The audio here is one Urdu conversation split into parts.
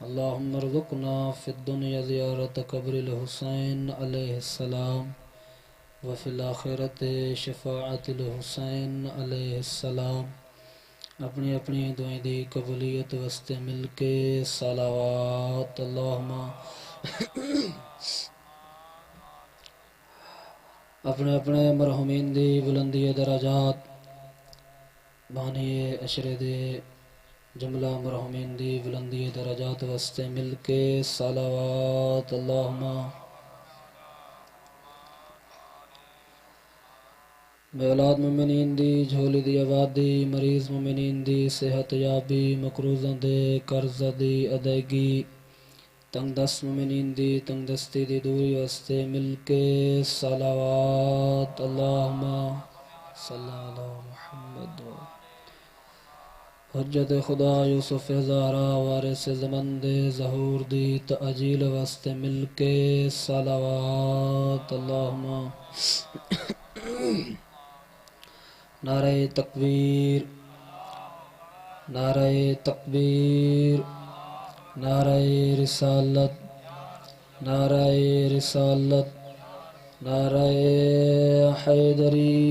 اللهم ارزقنا في الدنيا زيارة قبر الحسين عليه السلام وفي الآخرة شفاعة الحسين عليه السلام۔ اپنی اپنی دعائیں دی قبولیت واسطے مل کے صلوات اللہم اپنے اپنے مرحومین دی بلندی درجات بانی اشرے دے جملہ مرحومین دی بلندی درجات واسطے مل کے صلوات اللہم۔ بے اولاد مومنین دی جھولی دی آبادی، مریض مومنین دی صحت یابی، مقروضاں دے قرض دی ادائیگی، تنگ دست مومنین دی تنگ دستی دی دوری واسطے مل کے صلوات اللہم صلی علی محمد۔ حجت خدا یوسف زہرا وارث زمن دے ظہور دی تعجیل واسطے مل کے صلوات اللہم۔ نعرہ تکبیر، نعرہ تکبیر، نعرہ رسالت، نعرہ رسالت، نعرہ حیدری،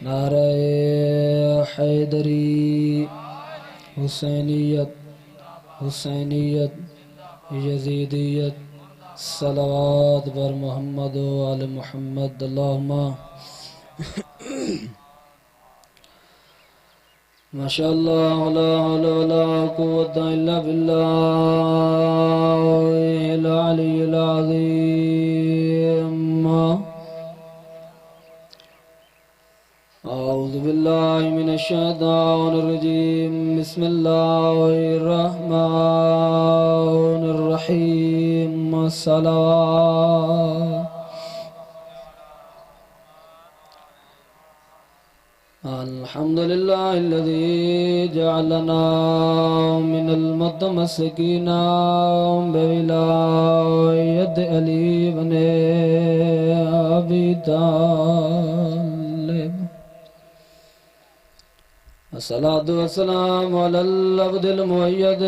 نعرہ حیدری، حسینیت، حسینیت، یزیدیت، صلوات بر محمد و آل محمد اللہم۔ ماشاءاللہ لا حول ولا قوة الا باللہ العلی العظیم۔ اعوذ باللہ من الشیطان الرجیم، بسم اللہ الرحمن الرحیم، صلوات۔ الحمد لله الذي جعلنا من المتمسكين بولاية علي بن أبي طالب۔ الصلاة والسلام على العبد المؤيد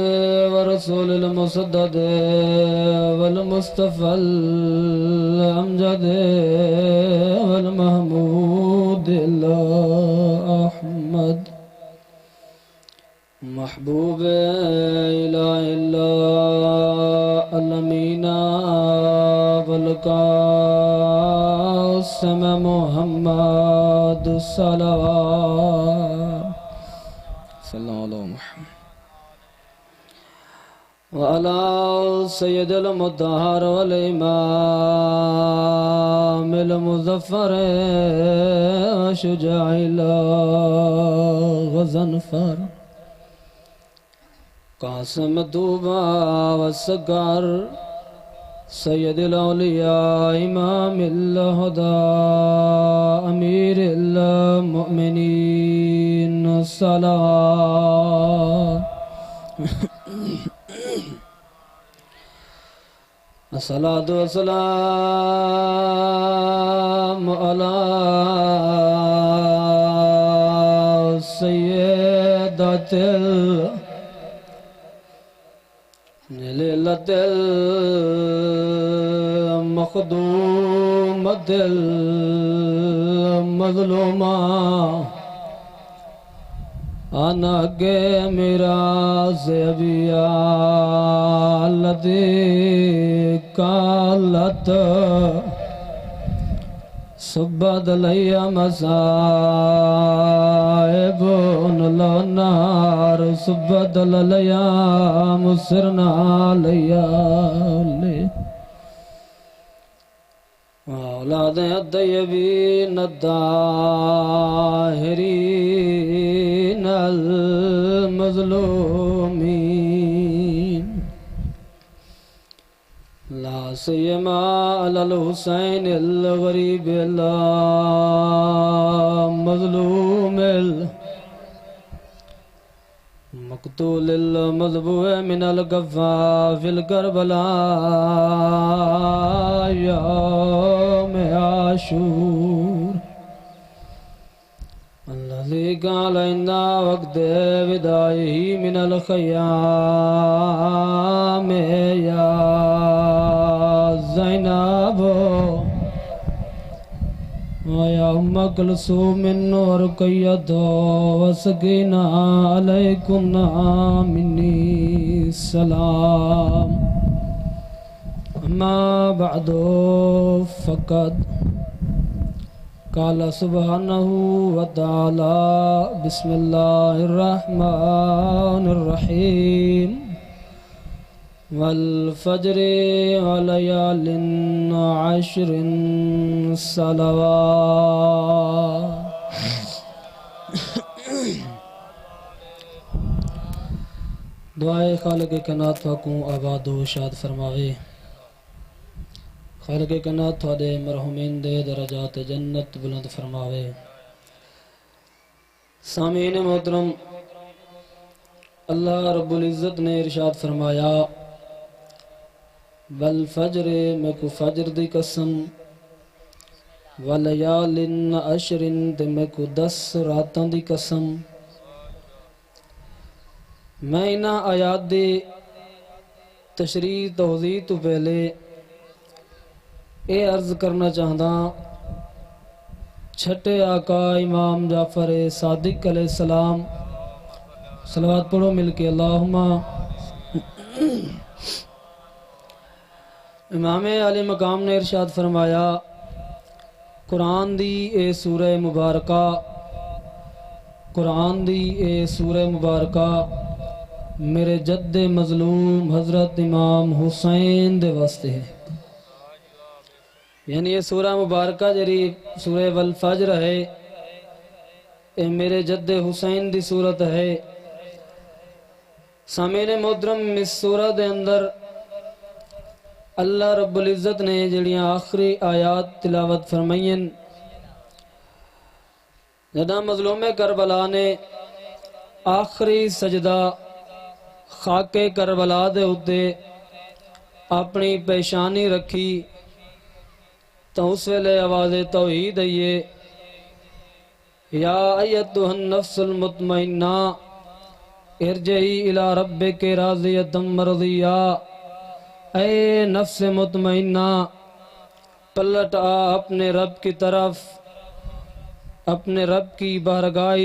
ورسول المسدد والمصطفى الأمجد والمحمود الأحمد، محبوب إله العالمين والقاسم محمد صلوات صلی اللہ علیہ محمد وعلى سيد المطهر والإمام المظفر شجاع غضنفر قاسم طوبى والسقر سيد الأولياء إمام الهدى أمير المؤمنين الصلاة الصلاة والسلام على سيدة ليلة المخدومة المظلومة، أنا میرا زبیا التي قالت سبد لي مصائب لا نار سبد لي مسرنا لي أولاد الطيبين الطاهرين المظلومين، لا سيما على الحسين الغريب المظلوم المقتول المذبوح من القفا في الكربلاء يوم عاشور، الذي قال عند وقت وداعه من الخيام يا زينب ويا أم كلثوم ورقية وسكينة عليكن مني السلام. أما بعد فقد قال سبحانه وتعالى بسم الله الرحمن الرحيم والفجر وليال عشر صلوات. دعائے خالق کائنات پاکوں آباد و شاد فرماوے. خالق کائنات تھوڑے مرحومین دے درجات جنت بلند فرماوے. سامعین محترم، اللہ رب العزت نے ارشاد فرمایا والفجر، میں کو فجر دی قسم، ولیال عشر، تے میں کو 10 راتاں دی قسم. میں انہاں آیات دی تشریح توضیح تو پہلے اے عرض کرنا چاہتا چھٹے آقا امام جعفر صادق علیہ السلام، صلوات پڑھو مل کے اللہم. امام علی مقام نے ارشاد فرمایا قرآن دی اے سورہ مبارکہ، قرآن دی اے سورہ مبارکہ میرے جد مظلوم حضرت امام حسین دے واسطے ہے. یعنی یہ سورہ مبارکہ جری سورہ والفجر ہے، اے میرے جد حسین دی صورت ہے. سامعین محترم، اس سورہ دے اندر اللہ رب العزت نے جڑیاں آخری آیات تلاوت فرمائیں، جدہ مظلوم کربلا نے آخری سجدہ خاک کربلا دے اتے اپنی پیشانی رکھی تو اس ویلے آواز توحید آئیے یا ایتھا النفس المطمئنہ ارجعی الی ربک راضیۃ مرضیہ. اے نفس مطمئنہ پلٹ آ اپنے رب کی طرف، اپنے رب کی بارگاہ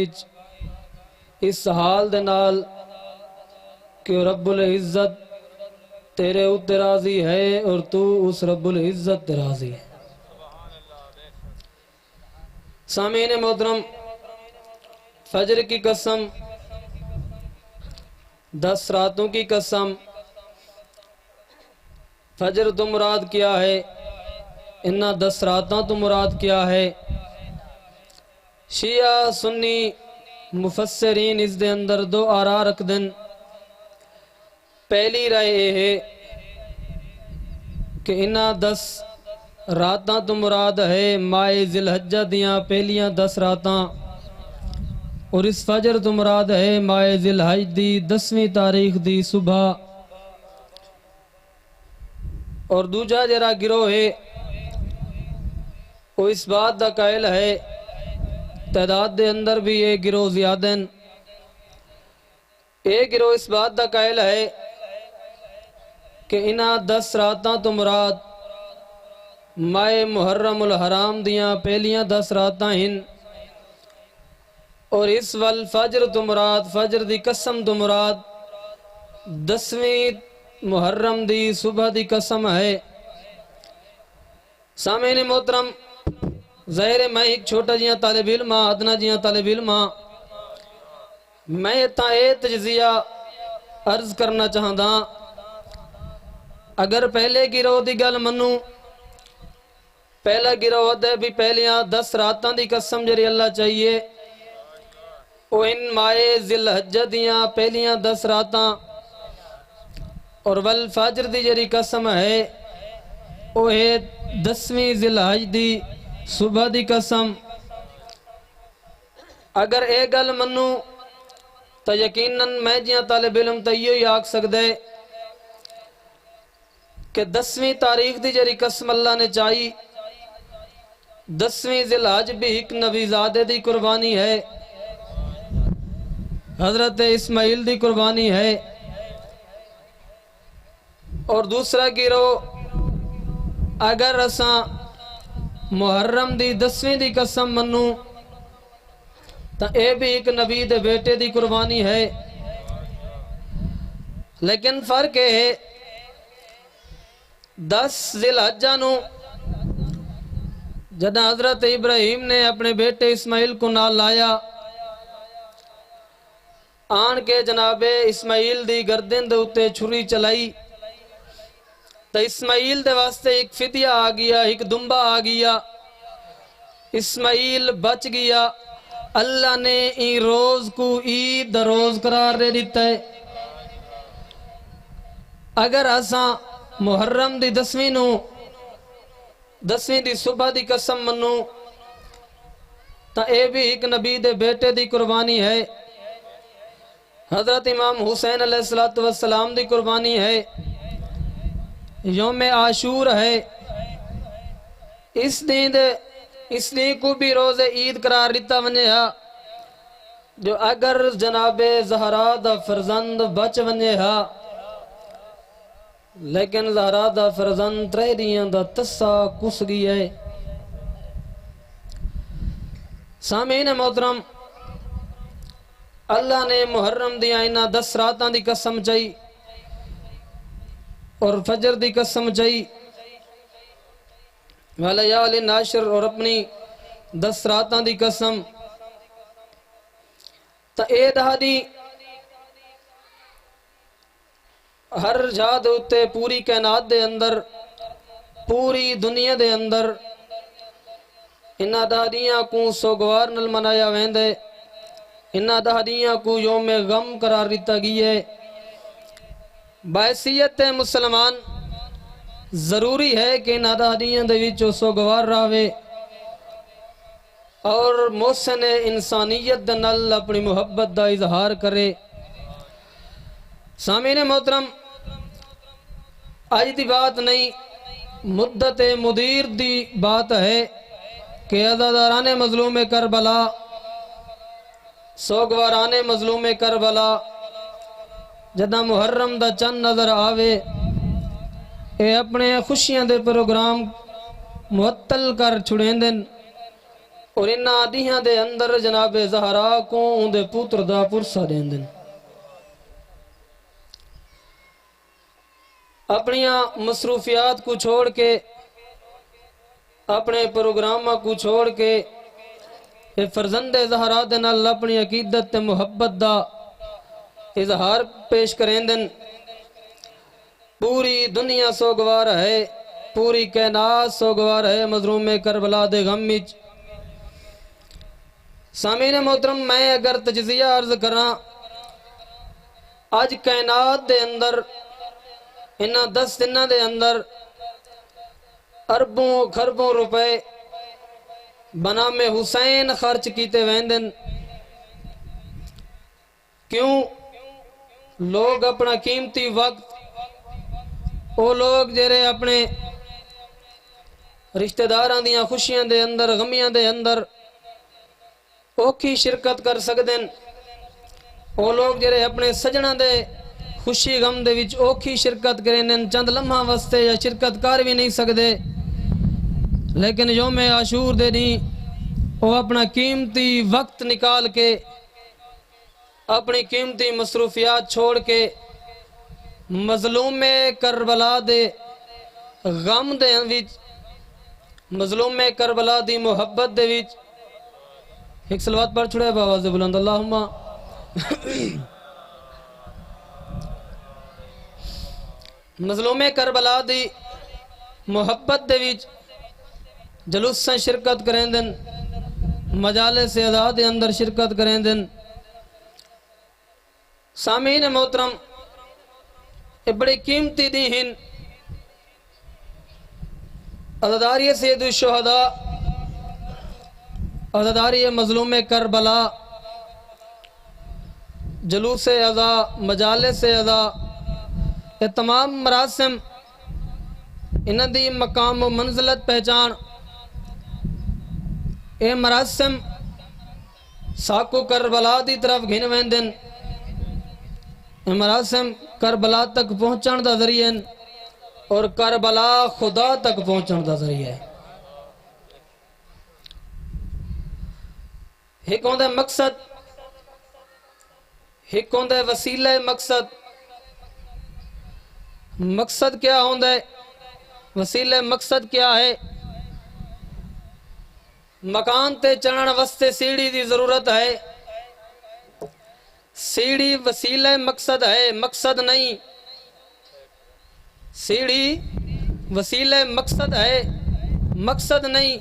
اس حال دے نال کہ رب العزت تیرے اوتے راضی ہے اور تو اس رب العزت تے راضی ہے. سامعین محترم، فجر کی قسم، 10 راتوں کی قسم. فجر تو مراد کیا ہے، انہاں 10 راتاں تو مراد کیا ہے؟ شیعہ سنی مفسرین اس دے اندر 2 آراء رکھ دن. پہلی رائے یہ ہے کہ انہاں 10 راتاں تو مراد ہے ماہ ذی الحجہ دیاں پہلیاں 10 راتاں، اور اس فجر تو مراد ہے ماہ ذی الحج دی 10ویں تاریخ دی صبح. اور دوجا جرا گروہ ہے وہ اس بات دا قائل ہے، تعداد دے اندر بھی یہ گروہ زیادہ ہیں. ایک گروہ اس بات دا قائل ہے کہ انہاں 10 راتاں تو مراد ماہ محرم الحرام دیاں پہلیاں 10 راتاں ہیں، اور اس والفجر تو مراد، فجر دی قسم تو مراد 10ویں محرم دی صبح دی قسم ہے. سامعین محترم، ظاہر میں ایک چھوٹا جیاں طالب علم ہاں، ادنا جیاں طالب علم ہاں، میں تا اے تجزیہ عرض کرنا چاہتا. اگر پہلے گروہ دی گل منوں، پہلا گروہ دے بھی پہلیاں 10 راتاں دی قسم جری اللہ چاہیے، وہ ان ماہ ذی الحجہ دیاں پہلیاں 10 راتاں، اور والفجر دی جری قسم ہے وہ ہے 10ویں ذی الحج دی صبح دی قسم. اگر اے گل منوں تو یقیناً میں جیاں طالب علم تو یہ آکھ سکدے کہ 10ویں تاریخ دی جری قسم اللہ نے چاہی، 10ویں ذی الحج بھی ایک نبی زادے دی قربانی ہے، حضرت اسماعیل دی قربانی ہے، اور دوسرا گروہ اگر اساں محرم دی 10ویں دی قسم منوں تو اے بھی ایک نبی دے بیٹے دی قربانی ہے، لیکن فرق ہے 10 ذی الحجہ نو جدہ حضرت ابراہیم نے اپنے بیٹے اسماعیل کو نال لایا، آن کے جناب اسماعیل دی گردن دے اتے چھری چلائی تو اسماعیل دے واسطے ایک فدیہ آ گیا، ایک دمبا آ گیا، اسماعیل بچ گیا۔ اللہ نے این روز کو عید دا روز قرار دے دیتا ہے۔ اگر اساں محرم دی 10ویں نو 10ویں دی صبح دی قسم منوں تا اے بھی ایک نبی دے بیٹے دی قربانی ہے، حضرت امام حسین علیہ السلام دی قربانی ہے، یوم عاشور ہے، اس دن کو بھی روز عید قرار دیتا ونجے ہا، جو اگر جناب زہرا دا فرزند بچ ونجے ہا، لیکن زہرا دا فرزند 3 دیاں دا تسا کس گیا ہے۔ سامعین محترم، اللہ نے محرم دیا انہاں 10 راتاں دی قسم چاہی اور فجر دی قسم چاہی، وَلَيَالٍ عَشْرٍ، اور اپنی 10 راتاں دی قسم، تا اے دہادی ہر جا دے اتے پوری کائنات دے اندر، پوری دنیا دے اندر انہاں دہادیاں کو سوگوار نل منایا ویندے، انہاں دہادیاں کو یوم غم قرار دیتا گیا ہے۔ باعثیت مسلمان ضروری ہے کہ انہاں دہادیاں دے وچوں سوگوار راوے اور محسن انسانیت دے نال اپنی محبت دا اظہار کرے۔ سامعین محترم، آج دی بات نہیں، مدت مدیر دی بات ہے کہ عزاداران مظلوم کربلا، سوگواران مظلوم کربلا جدہ محرم دا چند نظر آوے، اے اپنے خوشیاں دے پروگرام معطل کر چھڑین دن، اور انہاں دیہاں دے اندر جناب زہرا کو ان دے پوتر دا پرسہ دین دن، اپنی مصروفیات کو چھوڑ کے، اپنے پروگرامہ کو چھوڑ کے، اے فرزند زہرا دے نال اپنی عقیدت محبت دا اظہار پیش کریں دن۔ پوری دنیا سوگوار ہے، پوری کائنات سوگوار ہے مظلوم کربلا دے غم وچ۔ سامعین محترم، میں اگر تجزیہ عرض کراں، آج کائنات دے اندر انہاں 10 دنوں دے اندر اربوں خربوں روپے بنام حسین خرچ کیتے ویندن۔ کیوں؟ لوگ اپنا قیمتی وقت، وہ لوگ جڑے اپنے رشتہ داراں دیاں خوشیاں دے اندر، غمیاں دے اندر اوکھی شرکت کر سکدن، وہ لوگ جڑے اپنے سجناں دے خوشی غم دے وچ اوکھی شرکت کریں، چند لمحہ واسطے یا شرکت کر بھی نہیں سکدے، لیکن یوم عاشور دے نہیں وہ اپنا قیمتی وقت نکال کے، اپنی قیمتی مصروفیات چھوڑ کے مظلوم کربلا دے غم دے وچ، مظلوم کربلا دی محبت دے وچ ایک صلوات پڑھ چھڑے بآواز بلند، اللہم مظلوم کربلا دی محبت دے وچ جلوس سے شرکت کریں دن، مجالس عزا دے اندر شرکت کریں دن۔ سامعین محترم، یہ بڑی قیمتی دی ہن، عزاداری سید الشہداء، عزاداری مظلوم کربلا، جلوس عزا، مجالس عزا، یہ تمام مراسم انہاں دی مقام و منزلت پہچان، اے مراسم ساکو کربلا دی طرف گھن ویندن، مراسم کربلا تک پہنچن دا ذریعہ اور کربلا خدا تک پہنچن دا ذریعہ ہے۔ ایک ہوندہ مقصد، ایک ہوندہ وسیلہ مقصد۔ مقصد کیا ہوندہ ہے؟ وسیلہ مقصد کیا ہے؟ مکان تے چڑھن واسطے سیڑھی دی ضرورت ہے، سیڑھی وسیلہ مقصد ہے، مقصد نہیں۔ سیڑھی وسیلہ مقصد ہے، مقصد نہیں۔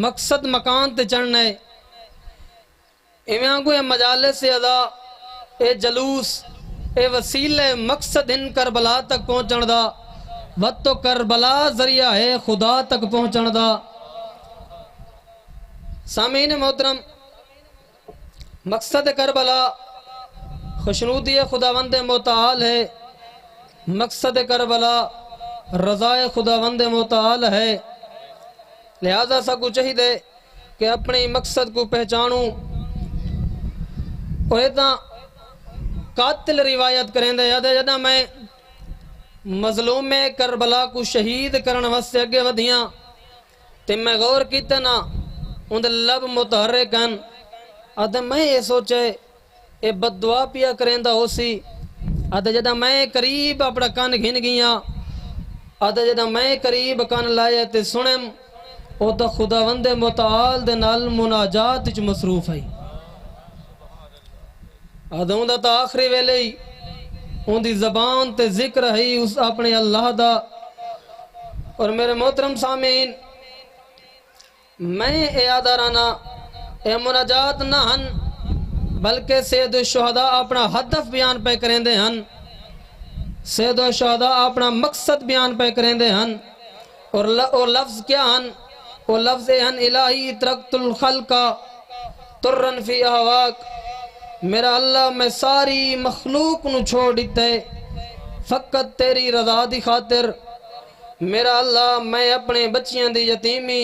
مقصد مکان تے چڑھنا ہے۔ ایویں کو مجالس ادا، اے جلوس، اے وسیلہ مقصد ان کربلا تک پہنچن دا، وقت تو کربلا ذریعہ ہے خدا تک پہنچن دا۔ سامعین محترم، مقصد کربلا خوشنودی خداوند متعال ہے، مقصد کربلا رضائے خداوند متعال ہے۔ لہذا سکو چاہیے کہ اپنے مقصد کو پہچانوں اور اتنا قاتل روایت کریں دے یاد ہے جدہ میں مظلوم کربلا کو شہید کرن واسطے اگے ودیاں تے میں غور کیتا نا ان دے لب متحرک ہیں آدھے میں یہ سوچے اے بد دعا پیا کریں دا ہو سی آدھے جدہ میں قریب اپنا کان گھن گیا آدھے جدہ میں قریب کان لائے تے سنم او دا خداوند متعال دے نال مناجات اچ مصروف ہے آدھے ان دا تا آخری ویلے ہی ان دی زبان تے ذکر ہے اس اپنے اللہ دا۔ اور میرے محترم سامعین، میں اے آدھارانا اے مناجات نہ ہن بلکہ سید الشہداء اپنا ہدف بیان پہ کریں دے ہن، سید الشہداء اپنا مقصد بیان پہ کریں دے ہن اور لفظ کیا ہن؟ وہ لفظ ہن الہی ترکت الخلقہ ترن فی احواک، میرا اللہ میں ساری مخلوق نو چھوڑ دیتے فقط تیری رضا دی خاطر، میرا اللہ میں اپنے بچیاں دی یتیمی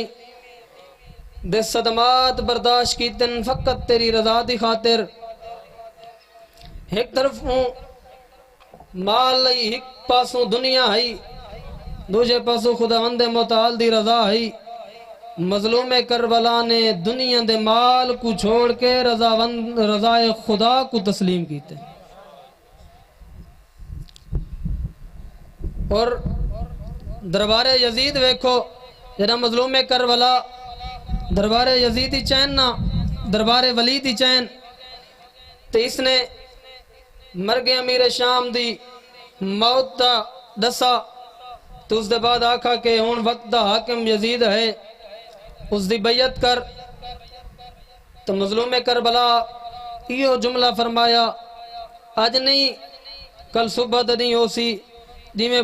دے صدمات برداشت کیتن فقط تیری رضا دی خاطر۔ ایک طرف ہوں مال لئی ایک پاسوں دنیا ہے دوجے پاسوں خداوند متعال دی رضا ہے۔ مظلوم کربلا نے دنیا دے مال کو چھوڑ کے رضائے خدا کو تسلیم کیتے اور دربار یزید ویکھو جنہا مظلوم کربلا دربار یزیدی چین نا دربار ولیدی چین تو اس نے مرگ امیر شام دی موت دا دسا تو اس دے بعد آکھا کہ ہون وقت دا حاکم یزید ہے اس دی بیعت کر۔ تو مظلوم کربلا یہ جملہ فرمایا آج نہیں کل صبح دنی ہو سی جی میں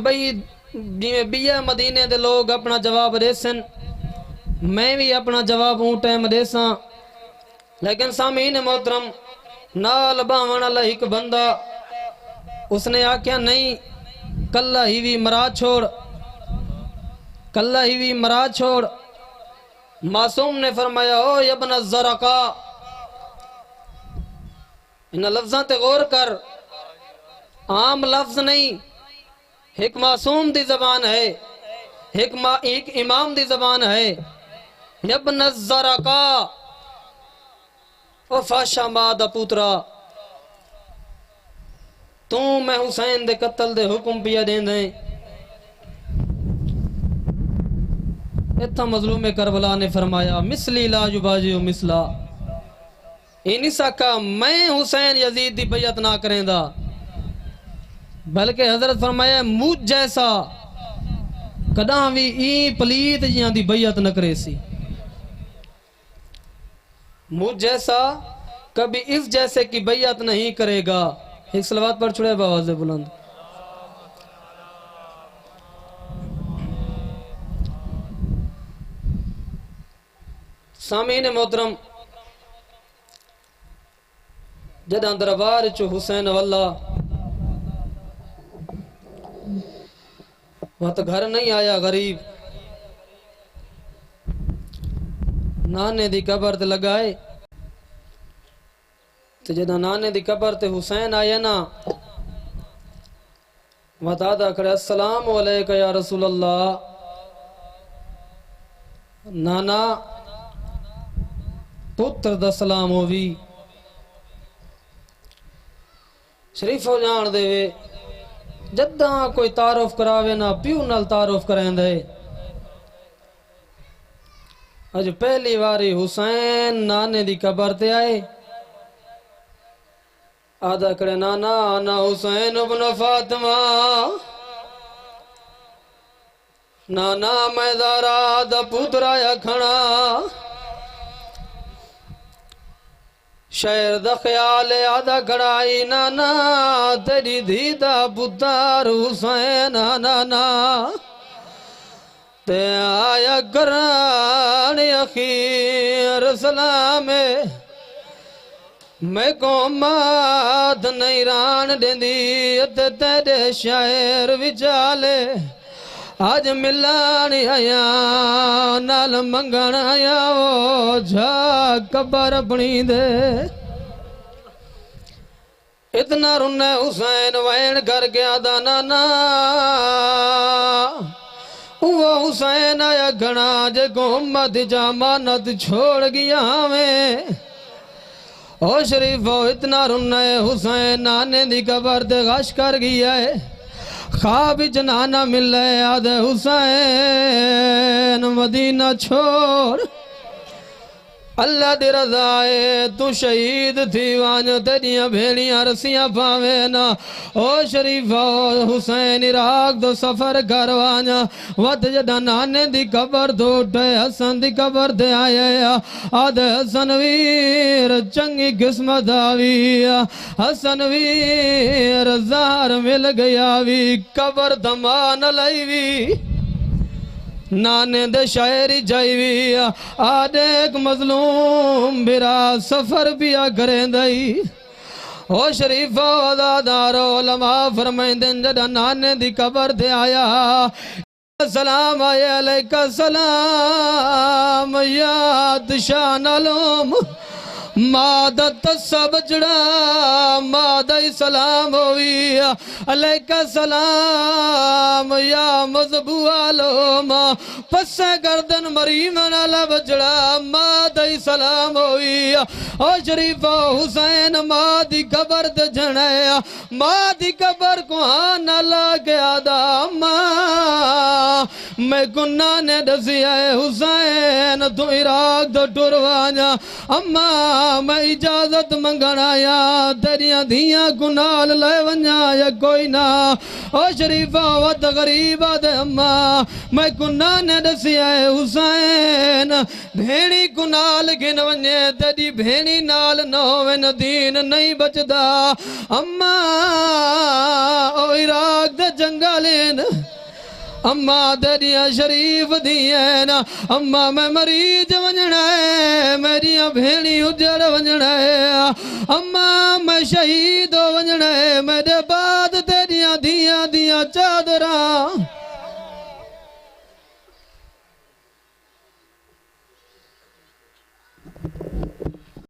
بیہ مدینے دے لوگ اپنا جواب ریسن میں بھی اپنا جواب ہوں ٹائم دیساں، لیکن سامعین محترم نال باون اللہ ایک بندہ اس نے آکھیا نہیں کلہ ہی بھی مرا چھوڑ، کلہ ہی بھی مرا چھوڑ۔ معصوم نے فرمایا او ابن الزرقا ان لفظاں تے غور کر، عام لفظ نہیں، ایک معصوم دی زبان ہے، ایک امام دی زبان ہے۔ ابن الزرقا او فاشا ماں دا پوترا تو میں حسین دے قتل دے حکم پیا دیں دیں۔ اتھا مظلوم کربلا نے فرمایا مثلی لا یباجی مثلا، نہیں سکا میں حسین یزید دی بیعت نہ کریں دا، بلکہ حضرت فرمایا مجھ جیسا کداں بھی این پلیت جیاں دی بیعت نہ کرے سی، مجھ جیسا کبھی اس جیسے کی بیعت نہیں کرے گا۔ ایک صلوات پر چھڑے باواز بلند۔ سامعین محترم، جدہ دربار چو حسین واللہ وقت گھر نہیں آیا غریب نانے دی قبر تے لگائے تے جدہ نانے دی قبر تے حسین آئے نا وطادہ کرے السلام علیکہ یا رسول اللہ نانا پتر دا سلام ہووی شریف ہو جان دے وے جدہ کوئی تعارف کراوے نا پیو نال تعارف کریں دے اج پہلی واری حسین نانے دی قبر تے آئے آدھا کرے نانا انا حسین ابن فاطمہ نانا میں زہرا دا پترا یا کھڑا شہر دا خیال آدھا کھڑائی نانا تیری دھی دا پتر حسین نانا تے آیا کران اخیر سلام میں کو مات نہیں ران دیندی تے تیرے شاعر وچالے آج ملان آیا نال منگن آیا وہ جھا قبر اپنی دے اتنا رنے حسین وین کر کے آدھا نانا وہ حسین آیا گھنا جے کو امت جامانت چھوڑ گیا ہمیں او شریفو اتنا رنے حسین نانے دی قبر دے غش کر گیا ہے خواب جنانا ملے آدھے حسین مدینہ چھوڑ اللہ دی رضائے تو شہید تھی وانجو تیریاں بھیڑیاں رسیاں پاوینا او شریفہ حسین عراق دو سفر کروانیا وقت جدہ نانے دی قبر دوٹے حسن دی قبر دے آئے آدھے حسن ویر چنگی قسمت آوی حسن ویر زہر مل گیا وی قبر دمان لائیوی نانے دے شاعری جائیوی آدھے ایک مظلوم برا سفر بیا کریں دائی او شریفہ وزادار علماء فرمائیں دن جدہ نانے دی قبر دے آیا السلام علیکہ السلام یاد شان علوم مادت سب جڑا مادہ سلام ہوئی علیکہ السلام یا مذبو علوم پس گردن مریم لب جڑا مادہ سلام ہوئی او شریفہ حسین مادی قبر دے جھنے مادی قبر کو آنا لگیا دا میں گناہ نے ڈسی ہے حسین تو عراق دو ٹروانیا میں اجازت منگنا یا تیریاں دھیاں کنال لے ونیا یا کوئی نہ او شریفہ وقت غریبہ دے میں گناہ نے ڈسی ہے حسین بھیڑی کنال گن ونیا تیری بھیڑی نال نوین دین نہیں بچدا او عراق دے جنگالین دریا شریف دینا میں مریض ونجنا ہے میریاں بھیڑی اجڑ ونجنا ہے میں شہید ونجنا ہے میرے با